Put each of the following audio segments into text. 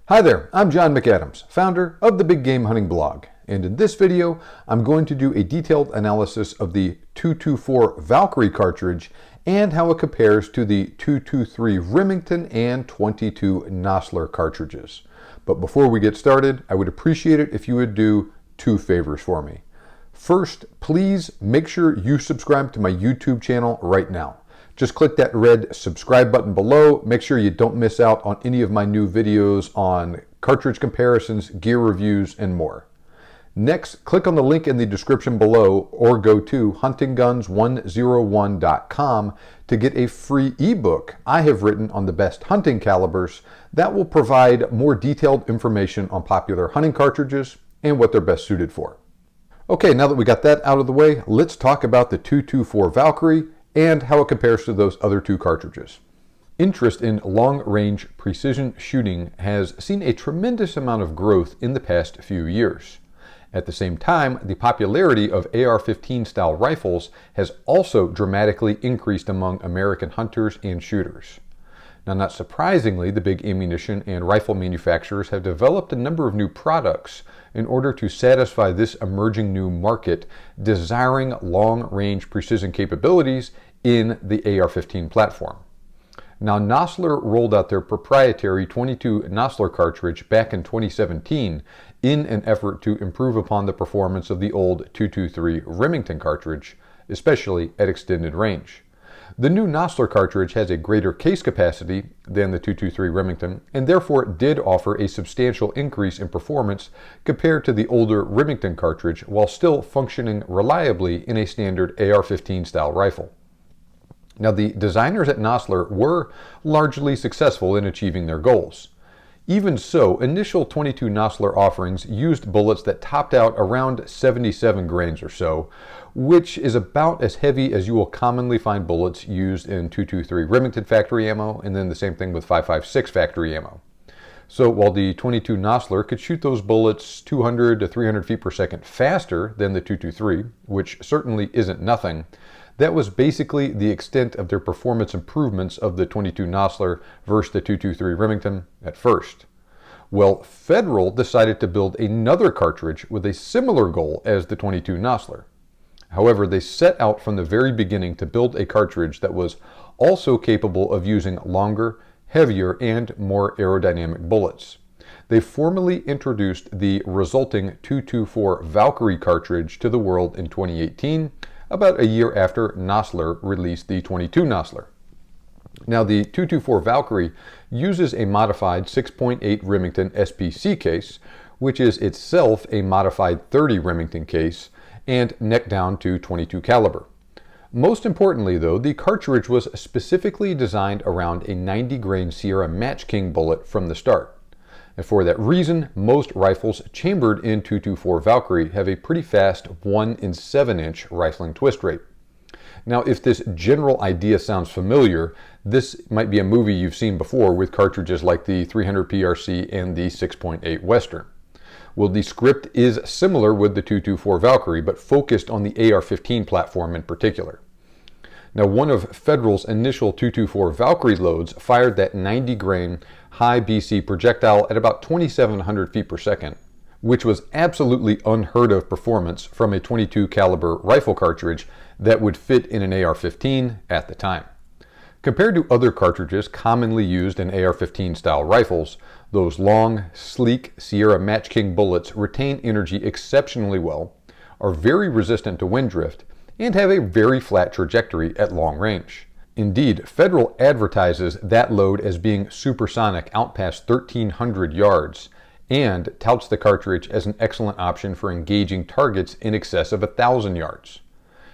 Hi there, I'm John McAdams, founder of the Big Game Hunting blog, and in this video I'm going to do a detailed analysis of the 224 Valkyrie cartridge and how it compares to the 223 Remington and 22 Nosler cartridges. But before we get started, I would appreciate it if you would do two favors for me. First, please make sure you subscribe to my YouTube channel right now. Just click that red subscribe button below. Make sure you don't miss out on any of my new videos on cartridge comparisons, gear reviews, and more. Next, click on the link in the description below or go to huntingguns101.com to get a free ebook I have written on the best hunting calibers that will provide more detailed information on popular hunting cartridges and what they're best suited for. Okay, now that we got that out of the way, let's talk about the 224 Valkyrie and how it compares to those other two cartridges. Interest in long-range precision shooting has seen a tremendous amount of growth in the past few years. At the same time, the popularity of AR-15 style rifles has also dramatically increased among American hunters and shooters. Now, not surprisingly, the big ammunition and rifle manufacturers have developed a number of new products in order to satisfy this emerging new market desiring long-range precision capabilities in the AR-15 platform. Now, Nosler rolled out their proprietary 22 Nosler cartridge back in 2017 in an effort to improve upon the performance of the old 223 Remington cartridge, especially at extended range. The new Nosler cartridge has a greater case capacity than the 223 Remington and therefore did offer a substantial increase in performance compared to the older Remington cartridge while still functioning reliably in a standard AR-15 style rifle. Now, the designers at Nosler were largely successful in achieving their goals. Even so, initial 22 Nosler offerings used bullets that topped out around 77 grains or so, which is about as heavy as you will commonly find bullets used in 223 Remington factory ammo, and then the same thing with 5.56 factory ammo. So while the 22 Nosler could shoot those bullets 200 to 300 feet per second faster than the 223, which certainly isn't nothing, that was basically the extent of their performance improvements of the 22 Nosler versus the 223 Remington at first. Well, Federal decided to build another cartridge with a similar goal as the 22 Nosler. However, they set out from the very beginning to build a cartridge that was also capable of using longer, heavier, and more aerodynamic bullets. They formally introduced the resulting 224 Valkyrie cartridge to the world in 2018, about a year after Nosler released the 22 Nosler. Now, the 224 Valkyrie uses a modified 6.8 Remington SPC case, which is itself a modified 30 Remington case, and neck down to 22 caliber. Most importantly, though, the cartridge was specifically designed around a 90 grain Sierra Match King bullet from the start. And for that reason, most rifles chambered in 224 Valkyrie have a pretty fast 1 in 7 inch rifling twist rate. Now, if this general idea sounds familiar, this might be a movie you've seen before with cartridges like the 300 PRC and the 6.8 Western. Well, the script is similar with the 224 Valkyrie, but focused on the AR-15 platform in particular. Now, one of Federal's initial 224 Valkyrie loads fired that 90 grain high BC projectile at about 2,700 feet per second, which was absolutely unheard of performance from a 22 caliber rifle cartridge that would fit in an AR-15 at the time. Compared to other cartridges commonly used in AR-15 style rifles, those long, sleek Sierra Match King bullets retain energy exceptionally well, are very resistant to wind drift, and have a very flat trajectory at long range. Indeed, Federal advertises that load as being supersonic out past 1,300 yards and touts the cartridge as an excellent option for engaging targets in excess of 1,000 yards.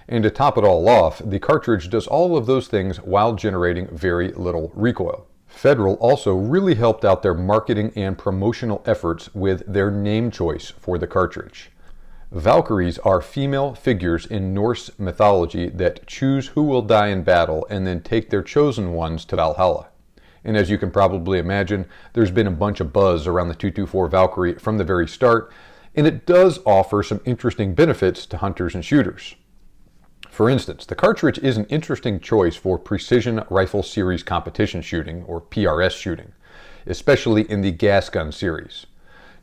And to top it all off, the cartridge does all of those things while generating very little recoil. Federal also really helped out their marketing and promotional efforts with their name choice for the cartridge. Valkyries are female figures in Norse mythology that choose who will die in battle and then take their chosen ones to Valhalla. And as you can probably imagine, there's been a bunch of buzz around the 224 Valkyrie from the very start, and it does offer some interesting benefits to hunters and shooters. For instance, the cartridge is an interesting choice for precision rifle series competition shooting, or PRS shooting. especially in the gas gun series.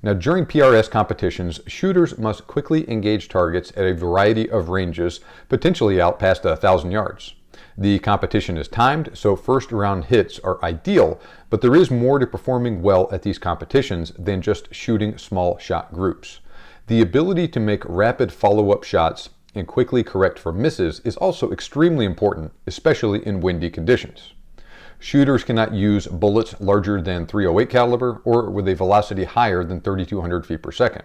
Now, during PRS competitions, shooters must quickly engage targets at a variety of ranges, potentially out past 1,000 yards. The competition is timed, so first round hits are ideal, but there is more to performing well at these competitions than just shooting small shot groups. The ability to make rapid follow-up shots and quickly correct for misses is also extremely important, especially in windy conditions. Shooters cannot use bullets larger than .308 caliber or with a velocity higher than 3,200 feet per second.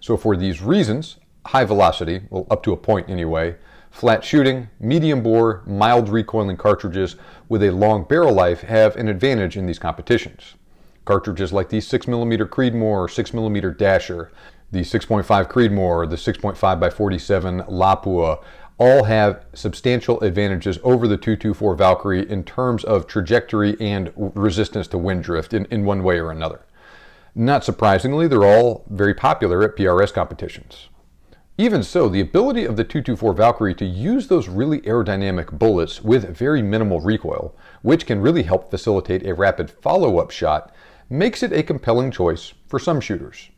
So for these reasons, high velocity, well, up to a point anyway, flat shooting, medium bore, mild recoiling cartridges with a long barrel life have an advantage in these competitions. Cartridges like the 6mm Creedmoor, 6mm Dasher, the 6.5 Creedmoor, the 6.5x47 Lapua, all have substantial advantages over the .224 Valkyrie in terms of trajectory and resistance to wind drift in one way or another. Not surprisingly, they're all very popular at PRS competitions. Even so, the ability of the .224 Valkyrie to use those really aerodynamic bullets with very minimal recoil, which can really help facilitate a rapid follow-up shot, makes it a compelling choice for some shooters.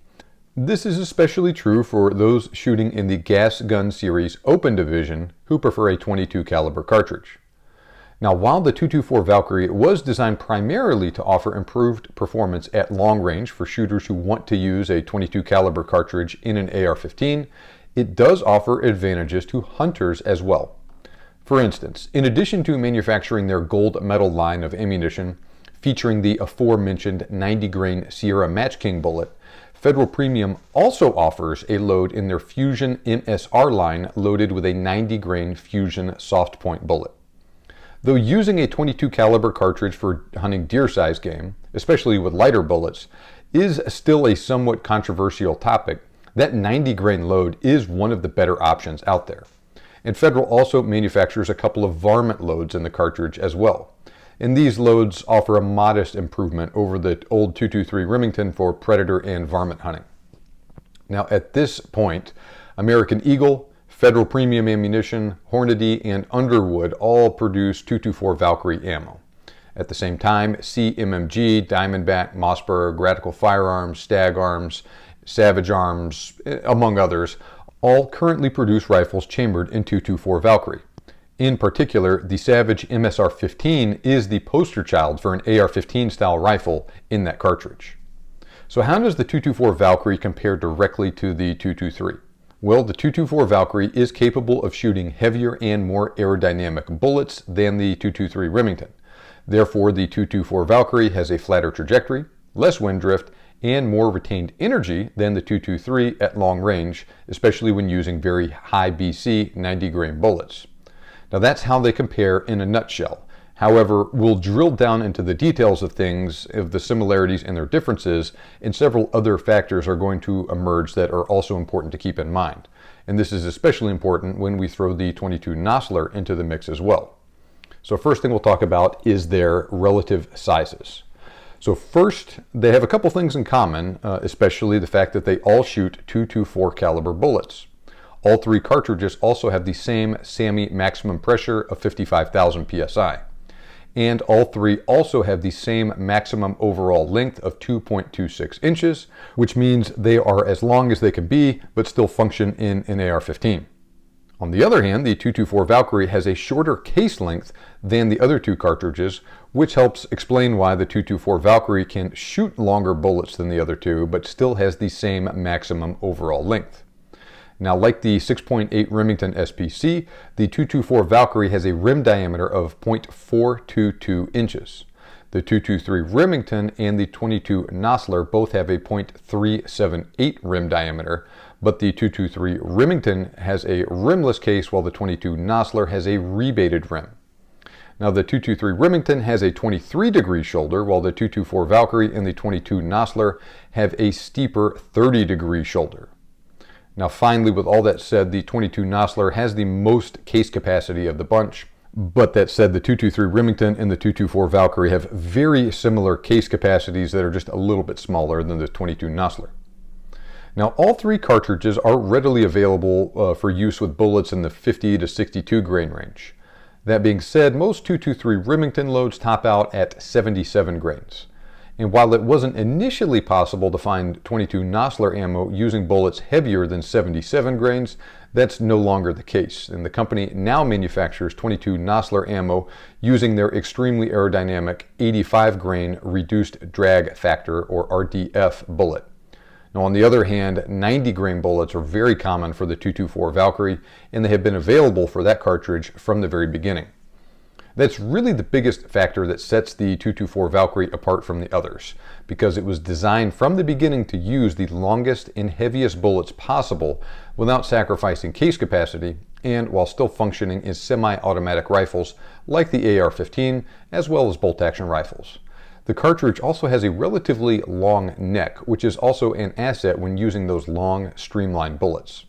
This is especially true for those shooting in the gas gun series open division who prefer a .22 caliber cartridge. Now, while the .224 Valkyrie was designed primarily to offer improved performance at long range for shooters who want to use a .22 caliber cartridge in an AR-15, it does offer advantages to hunters as well. For instance, in addition to manufacturing their gold medal line of ammunition featuring the aforementioned 90-grain Sierra Match King bullet, Federal Premium also offers a load in their Fusion MSR line loaded with a 90-grain Fusion soft point bullet. Though using a .22 caliber cartridge for hunting deer-sized game, especially with lighter bullets, is still a somewhat controversial topic, that 90-grain load is one of the better options out there. And Federal also manufactures a couple of varmint loads in the cartridge as well. And these loads offer a modest improvement over the old .223 Remington for predator and varmint hunting. Now at this point, American Eagle, Federal Premium Ammunition, Hornady, and Underwood all produce .224 Valkyrie ammo. At the same time, CMMG, Diamondback, Mossberg, Radical Firearms, Stag Arms, Savage Arms, among others, all currently produce rifles chambered in .224 Valkyrie. In particular, the Savage MSR-15 is the poster child for an AR-15 style rifle in that cartridge. So how does the .224 Valkyrie compare directly to the .223? Well, the .224 Valkyrie is capable of shooting heavier and more aerodynamic bullets than the .223 Remington. Therefore, the .224 Valkyrie has a flatter trajectory, less wind drift, and more retained energy than the .223 at long range, especially when using very high BC 90-grain bullets. Now that's how they compare in a nutshell. However, we'll drill down into the details of things, of the similarities and their differences, and several other factors are going to emerge that are also important to keep in mind. And this is especially important when we throw the .22 Nosler into the mix as well. So first thing we'll talk about is their relative sizes. So first, they have a couple things in common, especially the fact that they all shoot .224 caliber bullets. All three cartridges also have the same SAMI maximum pressure of 55,000 psi. And all three also have the same maximum overall length of 2.26 inches, which means they are as long as they can be, but still function in an AR-15. On the other hand, the .224 Valkyrie has a shorter case length than the other two cartridges, which helps explain why the .224 Valkyrie can shoot longer bullets than the other two, but still has the same maximum overall length. Now, like the 6.8 Remington SPC, the .224 Valkyrie has a rim diameter of 0.422 inches. The .223 Remington and the .22 Nosler both have a .378 rim diameter, but the .223 Remington has a rimless case while the .22 Nosler has a rebated rim. Now, the .223 Remington has a 23-degree shoulder, while the .224 Valkyrie and the .22 Nosler have a steeper 30-degree shoulder. Now finally, with all that said, the .22 Nosler has the most case capacity of the bunch, but that said, the .223 Remington and the .224 Valkyrie have very similar case capacities that are just a little bit smaller than the .22 Nosler. Now all three cartridges are readily available for use with bullets in the 50 to 62 grain range. That being said, most .223 Remington loads top out at 77 grains. And while it wasn't initially possible to find .22 Nosler ammo using bullets heavier than 77 grains, that's no longer the case. And the company now manufactures .22 Nosler ammo using their extremely aerodynamic 85 grain reduced drag factor, or RDF bullet. Now, on the other hand, 90 grain bullets are very common for the .224 Valkyrie, and they have been available for that cartridge from the very beginning. That's really the biggest factor that sets the .224 Valkyrie apart from the others, because it was designed from the beginning to use the longest and heaviest bullets possible without sacrificing case capacity, and while still functioning as semi-automatic rifles like the AR-15, as well as bolt-action rifles. The cartridge also has a relatively long neck, which is also an asset when using those long, streamlined bullets.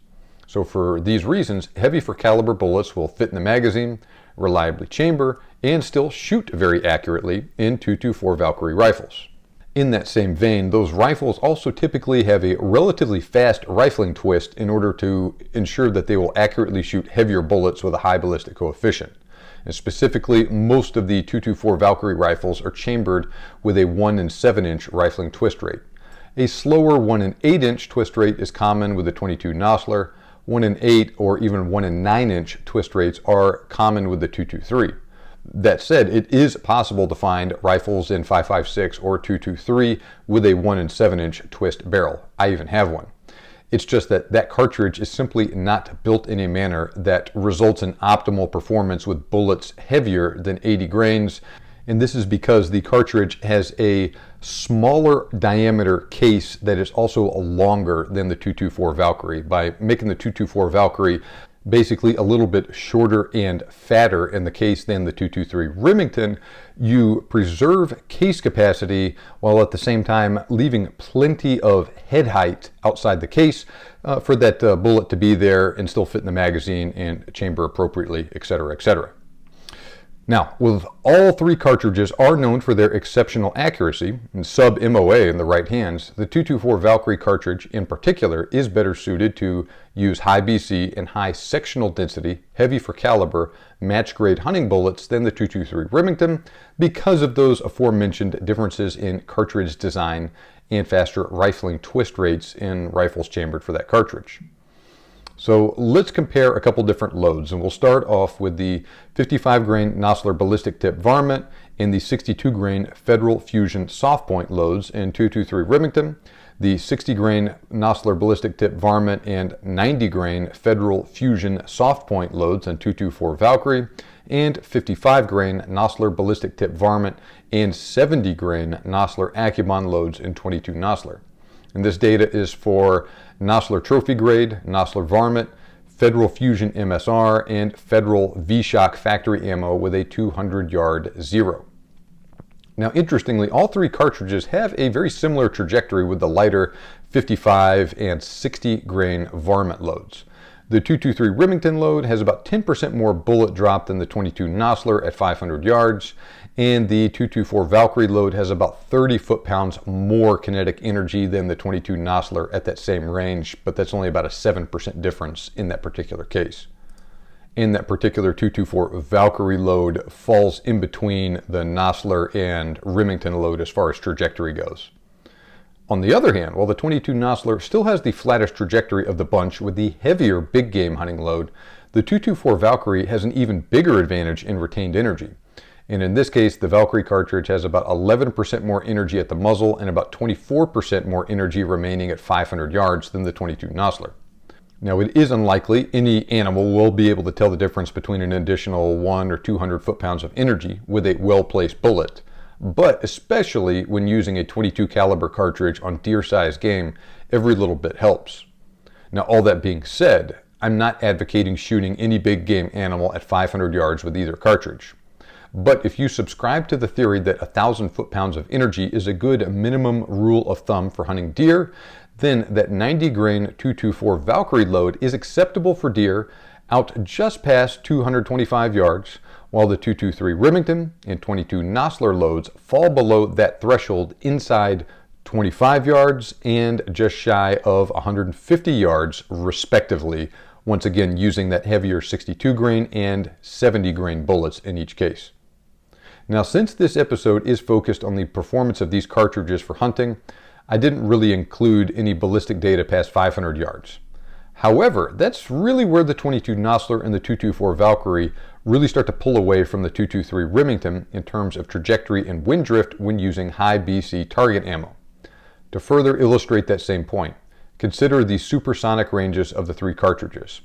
So for these reasons, heavy for caliber bullets will fit in the magazine, reliably chamber, and still shoot very accurately in .224 Valkyrie rifles. In that same vein, those rifles also typically have a relatively fast rifling twist in order to ensure that they will accurately shoot heavier bullets with a high ballistic coefficient. And specifically, most of the .224 Valkyrie rifles are chambered with a 1 7-inch rifling twist rate. A slower 1 8-inch twist rate is common with the .22 Nosler. 1 8 or even 1 9-inch twist rates are common with the .223. That said, it is possible to find rifles in 5.56 or .223 with a 1 7-inch twist barrel. I even have one. It's just that that cartridge is simply not built in a manner that results in optimal performance with bullets heavier than 80 grains. And this is because the cartridge has a smaller diameter case that is also longer than the .224 Valkyrie, by making the .224 Valkyrie basically a little bit shorter and fatter in the case than the .223 Remington. You preserve case capacity while at the same time leaving plenty of head height outside the case for that bullet to be there and still fit in the magazine and chamber appropriately, etc., etc. Now, with all three cartridges are known for their exceptional accuracy and sub-MOA in the right hands, the .224 Valkyrie cartridge in particular is better suited to use high BC and high sectional density, heavy for caliber, match-grade hunting bullets than the .223 Remington because of those aforementioned differences in cartridge design and faster rifling twist rates in rifles chambered for that cartridge. So let's compare a couple different loads, and we'll start off with the 55 grain Nosler ballistic tip varmint and the 62 grain Federal Fusion soft point loads in .223 Remington, the 60 grain Nosler ballistic tip varmint and 90 grain Federal Fusion soft point loads in .224 Valkyrie, and 55 grain Nosler ballistic tip varmint and 70 grain Nosler Accubon loads in .22 Nosler. And this data is for Nosler Trophy Grade, Nosler Varmint, Federal Fusion MSR, and Federal V-Shock factory ammo with a 200-yard 0. Now, interestingly, all three cartridges have a very similar trajectory with the lighter 55 and 60 grain varmint loads. The .223 Remington load has about 10% more bullet drop than the .22 Nosler at 500 yards, and the .224 Valkyrie load has about 30 foot-pounds more kinetic energy than the .22 Nosler at that same range, but that's only about a 7% difference in that particular case. And that particular .224 Valkyrie load falls in between the Nosler and Remington load as far as trajectory goes. On the other hand, while the .22 Nosler still has the flattest trajectory of the bunch with the heavier big game hunting load, the .224 Valkyrie has an even bigger advantage in retained energy. And in this case, the Valkyrie cartridge has about 11% more energy at the muzzle and about 24% more energy remaining at 500 yards than the .22 Nosler. Now, it is unlikely any animal will be able to tell the difference between an additional 1 or 200 foot-pounds of energy with a well-placed bullet, but especially when using a .22 caliber cartridge on deer-sized game, every little bit helps. Now, all that being said, I'm not advocating shooting any big game animal at 500 yards with either cartridge. But if you subscribe to the theory that 1,000 foot-pounds of energy is a good minimum rule of thumb for hunting deer, then that 90 grain .224 Valkyrie load is acceptable for deer out just past 225 yards, while the .223 Remington and .22 Nosler loads fall below that threshold inside 25 yards and just shy of 150 yards respectively, once again using that heavier 62 grain and 70 grain bullets in each case. Now, since this episode is focused on the performance of these cartridges for hunting, I didn't really include any ballistic data past 500 yards. However, that's really where the .22 Nosler and the .224 Valkyrie really start to pull away from the .223 Remington in terms of trajectory and wind drift when using high BC target ammo. To further illustrate that same point, consider the supersonic ranges of the three cartridges.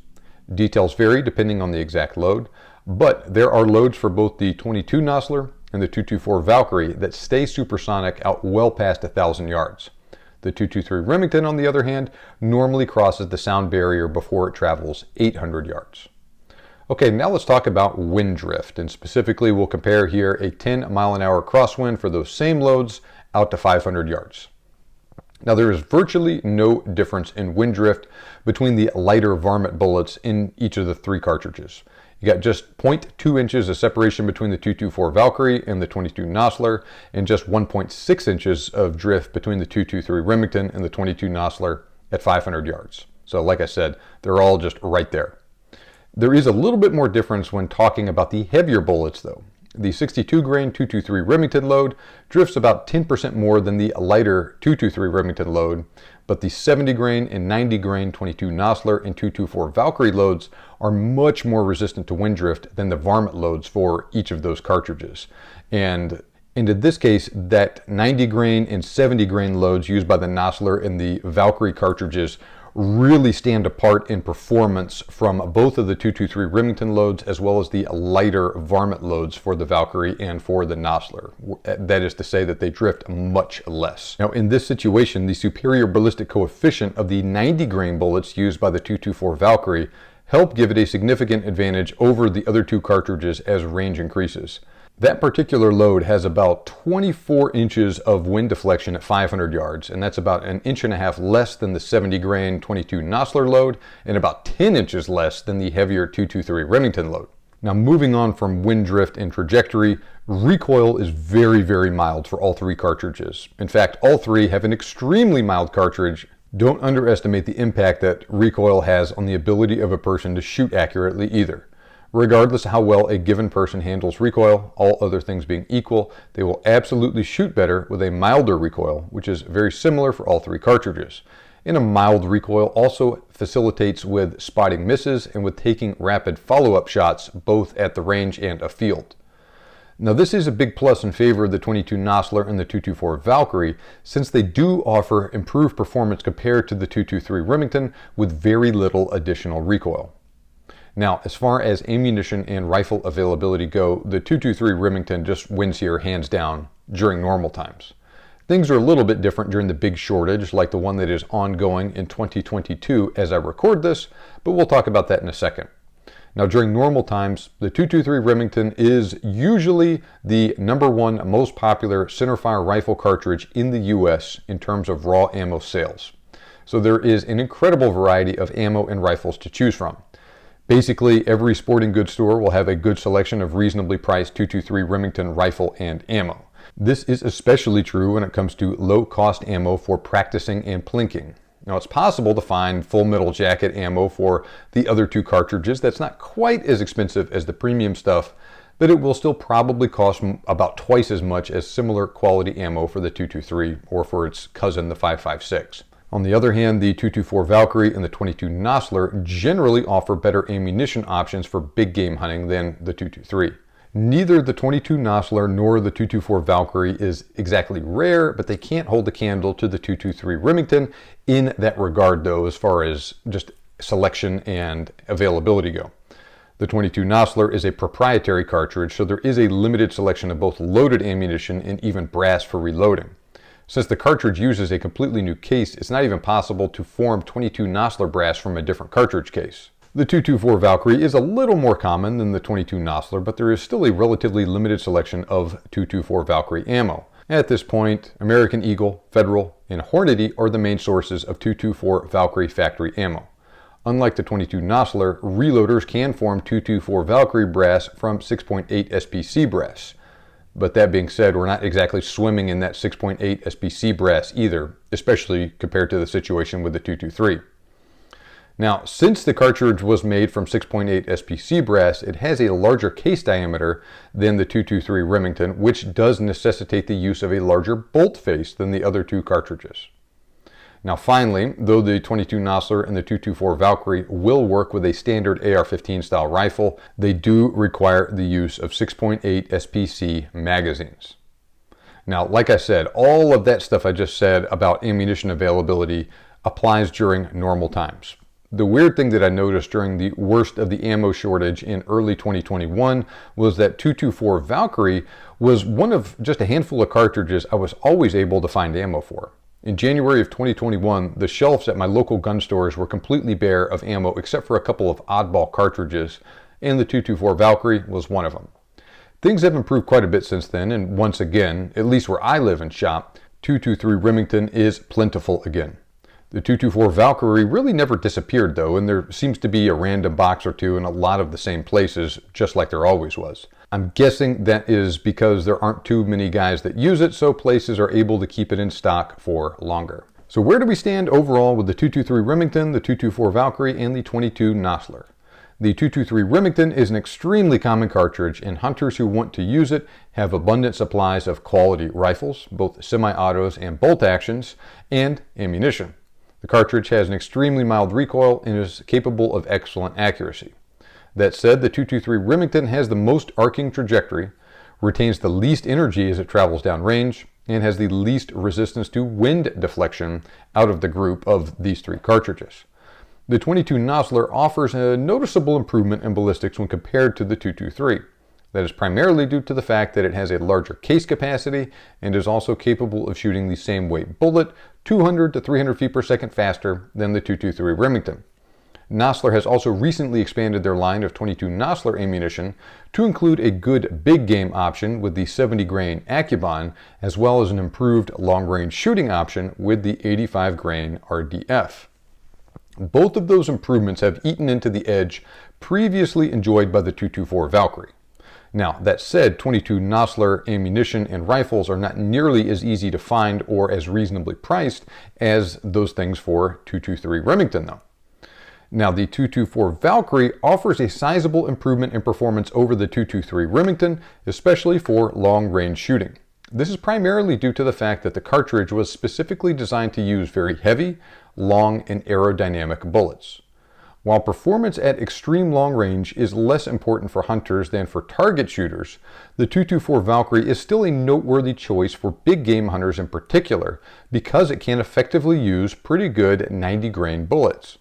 Details vary depending on the exact load, but there are loads for both the .22 Nosler and the .224 Valkyrie that stay supersonic out well past 1,000 yards. The .223 Remington, on the other hand, normally crosses the sound barrier before it travels 800 yards. Okay, now let's talk about wind drift, and specifically we'll compare here a 10-mile-an-hour crosswind for those same loads out to 500 yards. Now, there is virtually no difference in wind drift between the lighter varmint bullets in each of the three cartridges. You got just 0.2 inches of separation between the .224 Valkyrie and the .22 Nosler, and just 1.6 inches of drift between the .223 Remington and the .22 Nosler at 500 yards. So like I said, they're all just right there. There is a little bit more difference when talking about the heavier bullets though. The 62 grain .223 Remington load drifts about 10% more than the lighter .223 Remington load, but the 70 grain and 90 grain .22 Nosler and .224 Valkyrie loads are much more resistant to wind drift than the varmint loads for each of those cartridges. And in this case, that 90 grain and 70 grain loads used by the Nosler and the Valkyrie cartridges really stand apart in performance from both of the .223 Remington loads as well as the lighter varmint loads for the Valkyrie and for the Nosler. That is to say that they drift much less. Now, in this situation, the superior ballistic coefficient of the 90 grain bullets used by the .224 Valkyrie help give it a significant advantage over the other two cartridges as range increases. That particular load has about 24 inches of wind deflection at 500 yards, and that's about 1.5 inches less than the 70 grain .22 Nosler load, and about 10 inches less than the heavier .223 Remington load. Now, moving on from wind drift and trajectory, recoil is very, very mild for all three cartridges. In fact, all three have an extremely mild cartridge. Don't underestimate the impact that recoil has on the ability of a person to shoot accurately either. Regardless of how well a given person handles recoil, all other things being equal, they will absolutely shoot better with a milder recoil, which is very similar for all three cartridges. And a mild recoil also facilitates with spotting misses and with taking rapid follow-up shots both at the range and afield. Now, this is a big plus in favor of the .22 Nosler and the .224 Valkyrie, since they do offer improved performance compared to the .223 Remington with very little additional recoil. Now, as far as ammunition and rifle availability go, the .223 Remington just wins here hands down during normal times. Things are a little bit different during the big shortage, like the one that is ongoing in 2022 as I record this, but we'll talk about that in a second. Now, during normal times, the .223 Remington is usually the #1 most popular centerfire rifle cartridge in the US in terms of raw ammo sales. So there is an incredible variety of ammo and rifles to choose from. Basically, every sporting goods store will have a good selection of reasonably priced .223 Remington rifle and ammo. This is especially true when it comes to low-cost ammo for practicing and plinking. Now, it's possible to find full metal jacket ammo for the other two cartridges that's not quite as expensive as the premium stuff, but it will still probably cost about twice as much as similar quality ammo for the .223 or for its cousin, the .556. On the other hand, the .224 Valkyrie and the .22 Nosler generally offer better ammunition options for big game hunting than the .223. Neither the .22 Nosler nor the .224 Valkyrie is exactly rare, but they can't hold a candle to the .223 Remington in that regard though, as far as just selection and availability go. The .22 Nosler is a proprietary cartridge, so there is a limited selection of both loaded ammunition and even brass for reloading. Since the cartridge uses a completely new case, it's not even possible to form .22 Nosler brass from a different cartridge case. The .224 Valkyrie is a little more common than the .22 Nosler, but there is still a relatively limited selection of .224 Valkyrie ammo. At this point, American Eagle, Federal, and Hornady are the main sources of .224 Valkyrie factory ammo. Unlike the .22 Nosler, reloaders can form .224 Valkyrie brass from 6.8 SPC brass. But that being said, we're not exactly swimming in that 6.8 SPC brass either, especially compared to the situation with the .223. Now, since the cartridge was made from 6.8 SPC brass, it has a larger case diameter than the 223 Remington, which does necessitate the use of a larger bolt face than the other two cartridges. Now finally, though the 22 Nosler and the 224 Valkyrie will work with a standard AR-15 style rifle, they do require the use of 6.8 SPC magazines. Now, like I said, all of that stuff I just said about ammunition availability applies during normal times. The weird thing that I noticed during the worst of the ammo shortage in early 2021 was that 224 Valkyrie was one of just a handful of cartridges I was always able to find ammo for. In January of 2021, the shelves at my local gun stores were completely bare of ammo except for a couple of oddball cartridges, and the 224 Valkyrie was one of them. Things have improved quite a bit since then, and once again, at least where I live and shop, 223 Remington is plentiful again. The 224 Valkyrie really never disappeared though, and there seems to be a random box or two in a lot of the same places, just like there always was. I'm guessing that is because there aren't too many guys that use it, so places are able to keep it in stock for longer. So where do we stand overall with the 223 Remington, the 224 Valkyrie, and the 22 Nosler? The 223 Remington is an extremely common cartridge, and hunters who want to use it have abundant supplies of quality rifles, both semi-autos and bolt actions, and ammunition. The cartridge has an extremely mild recoil and is capable of excellent accuracy. That said, the 223 Remington has the most arcing trajectory, retains the least energy as it travels downrange, and has the least resistance to wind deflection out of the group of these three cartridges. The 22 Nosler offers a noticeable improvement in ballistics when compared to the 223. That is primarily due to the fact that it has a larger case capacity and is also capable of shooting the same weight bullet 200 to 300 feet per second faster than the 223 Remington. Nosler has also recently expanded their line of 22 Nosler ammunition to include a good big game option with the 70 grain Accubon, as well as an improved long-range shooting option with the 85 grain RDF. Both of those improvements have eaten into the edge previously enjoyed by the 224 Valkyrie. Now, that said, 22 Nosler ammunition and rifles are not nearly as easy to find or as reasonably priced as those things for 223 Remington, though. Now, the 224 Valkyrie offers a sizable improvement in performance over the 223 Remington, especially for long-range shooting. This is primarily due to the fact that the cartridge was specifically designed to use very heavy, long, and aerodynamic bullets. While performance at extreme long range is less important for hunters than for target shooters, the 224 Valkyrie is still a noteworthy choice for big game hunters in particular because it can effectively use pretty good 90 grain bullets.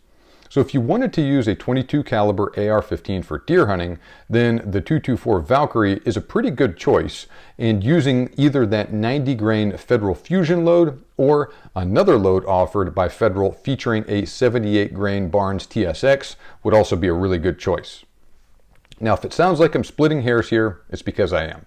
So if you wanted to use a 22 caliber AR-15 for deer hunting, then the 224 Valkyrie is a pretty good choice, and using either that 90 grain Federal Fusion load or another load offered by Federal featuring a 78 grain Barnes TSX would also be a really good choice. Now, if it sounds like I'm splitting hairs here, it's because I am.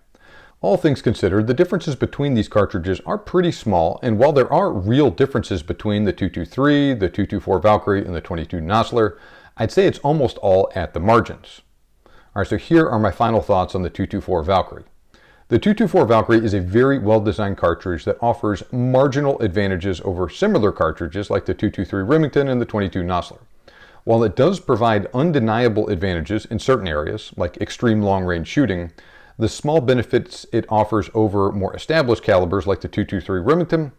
All things considered, the differences between these cartridges are pretty small, and while there are real differences between the 223, the 224 Valkyrie, and the 22 Nosler, I'd say it's almost all at the margins. Alright, so here are my final thoughts on the 224 Valkyrie. The 224 Valkyrie is a very well-designed cartridge that offers marginal advantages over similar cartridges like the 223 Remington and the 22 Nosler. While it does provide undeniable advantages in certain areas, like extreme long-range shooting, the small benefits it offers over more established calibers like the 223 Remington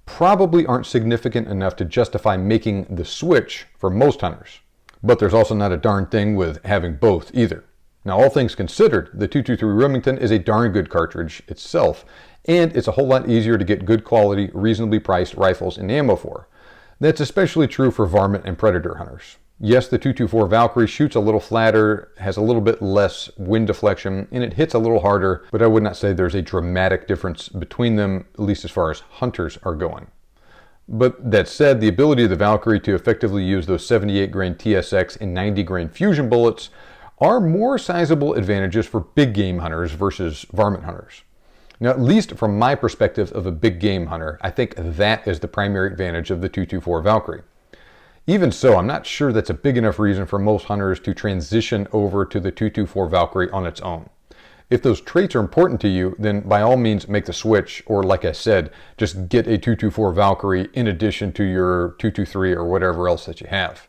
probably aren't significant enough to justify making the switch for most hunters. But there's also not a darn thing with having both either. Now, all things considered, the 223 Remington is a darn good cartridge itself, and it's a whole lot easier to get good quality, reasonably priced rifles and ammo for. That's especially true for varmint and predator hunters. Yes, the 224 Valkyrie shoots a little flatter, has a little bit less wind deflection, and it hits a little harder, but I would not say there's a dramatic difference between them, at least as far as hunters are going. But that said, the ability of the Valkyrie to effectively use those 78 grain TSX and 90 grain fusion bullets are more sizable advantages for big game hunters versus varmint hunters. Now, at least from my perspective of a big game hunter, I think that is the primary advantage of the 224 Valkyrie. Even so, I'm not sure that's a big enough reason for most hunters to transition over to the 224 Valkyrie on its own. If those traits are important to you, then by all means make the switch, or like I said, just get a 224 Valkyrie in addition to your 223 or whatever else that you have.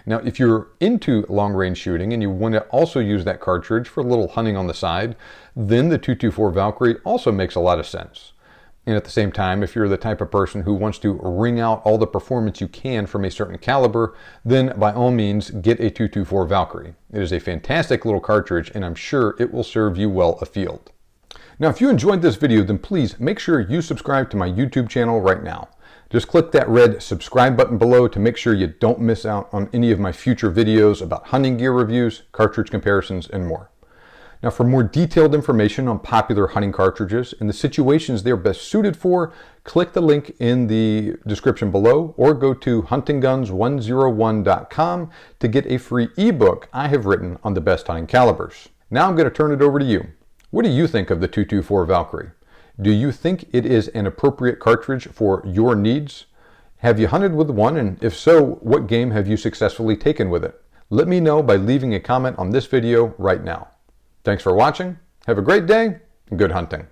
Now, if you're into long-range shooting and you want to also use that cartridge for a little hunting on the side, then the 224 Valkyrie also makes a lot of sense. And at the same time, if you're the type of person who wants to wring out all the performance you can from a certain caliber, then by all means get a 224 Valkyrie. It is a fantastic little cartridge, and I'm sure it will serve you well afield. Now, if you enjoyed this video, then please make sure you subscribe to my YouTube channel right now. Just click that red subscribe button below to make sure you don't miss out on any of my future videos about hunting gear reviews, cartridge comparisons, and more. Now, for more detailed information on popular hunting cartridges and the situations they're best suited for, click the link in the description below or go to huntingguns101.com to get a free ebook I have written on the best hunting calibers. Now I'm going to turn it over to you. What do you think of the 224 Valkyrie? Do you think it is an appropriate cartridge for your needs? Have you hunted with one, and if so, what game have you successfully taken with it? Let me know by leaving a comment on this video right now. Thanks for watching, have a great day, and good hunting.